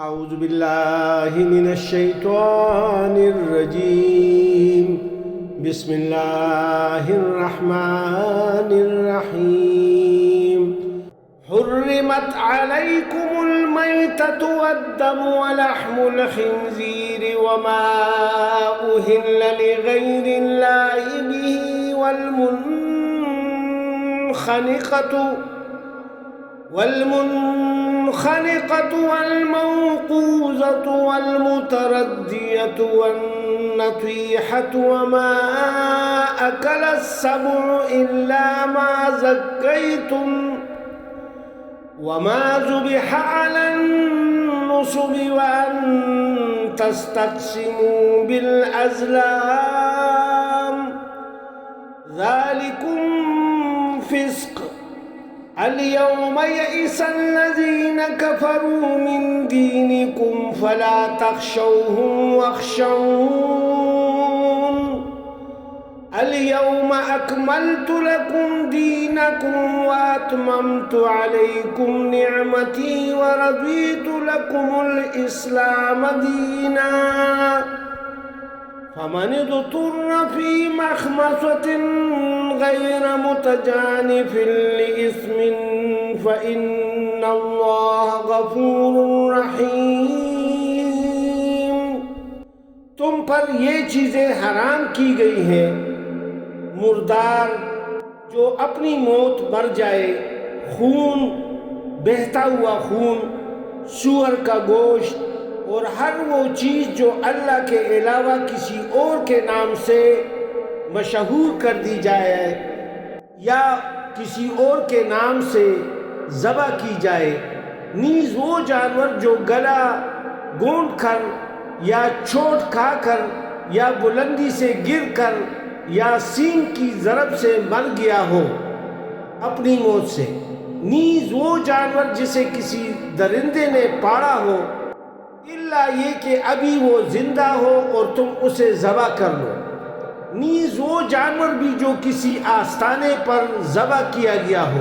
أعوذ بالله من الشيطان الرجيم. بسم الله الرحمن الرحيم. حرمت عليكم الميتة والدم ولحم الخنزير وما أهل لغير الله به والمنخنقة والموقوذة والمتردية والنطيحة وما أكل السبع إلا ما زكيتم وما ذبح على النصب وأن تستقسموا بالأزلام ذلكم فسق. اليوم يئس الذين كفروا من دينكم فلا تخشوهم واخشون. اليوم أكملت لكم دينكم وأتممت عليكم نعمتي ورضيت لكم الإسلام دينا. فمن اضطر في مخمصة غير متجانف لإثم فإن الله غفور رحيم. تم پر یہ چیزیں حرام کی گئی ہیں: مردار جو اپنی موت مر جائے، خون، بہتا ہوا خون، سور کا گوشت اور ہر وہ چیز جو اللہ کے علاوہ کسی اور کے نام سے مشہور کر دی جائے یا کسی اور کے نام سے ذبح کی جائے، نیز وہ جانور جو گلا گونڈ کر یا چوٹ کھا کر یا بلندی سے گر کر یا سینگ کی ضرب سے مر گیا ہو اپنی موت سے، نیز وہ جانور جسے کسی درندے نے پاڑا ہو، الا یہ کہ ابھی وہ زندہ ہو اور تم اسے ذبح کر لو، نیز وہ جانور بھی جو کسی آستانے پر ذبح کیا گیا ہو،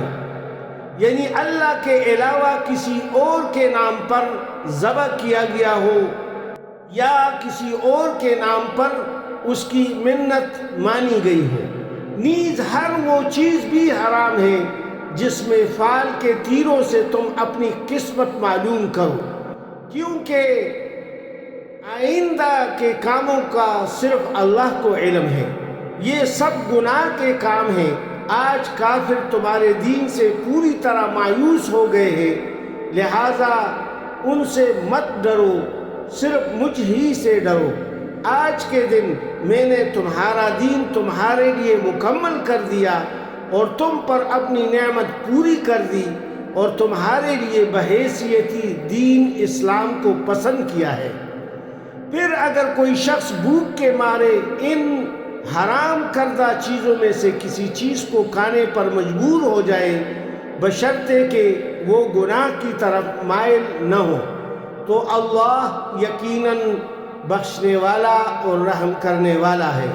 یعنی اللہ کے علاوہ کسی اور کے نام پر ذبح کیا گیا ہو یا کسی اور کے نام پر اس کی منت مانی گئی ہو، نیز ہر وہ چیز بھی حرام ہے جس میں فال کے تیروں سے تم اپنی قسمت معلوم کرو، کیونکہ آئندہ کے کاموں کا صرف اللہ کو علم ہے۔ یہ سب گناہ کے کام ہیں۔ آج کافر تمہارے دین سے پوری طرح مایوس ہو گئے ہیں، لہٰذا ان سے مت ڈرو، صرف مجھ ہی سے ڈرو۔ آج کے دن میں نے تمہارا دین تمہارے لیے مکمل کر دیا اور تم پر اپنی نعمت پوری کر دی اور تمہارے لیے بحیثیتی دین اسلام کو پسند کیا ہے۔ پھر اگر کوئی شخص بھوک کے مارے ان حرام کردہ چیزوں میں سے کسی چیز کو کھانے پر مجبور ہو جائے بشرطے کہ وہ گناہ کی طرف مائل نہ ہو تو اللہ یقیناً بخشنے والا اور رحم کرنے والا ہے۔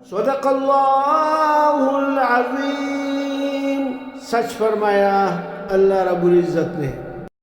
صدق اللہ العظیم۔ سچ فرمایا اللہ رب العزت نے۔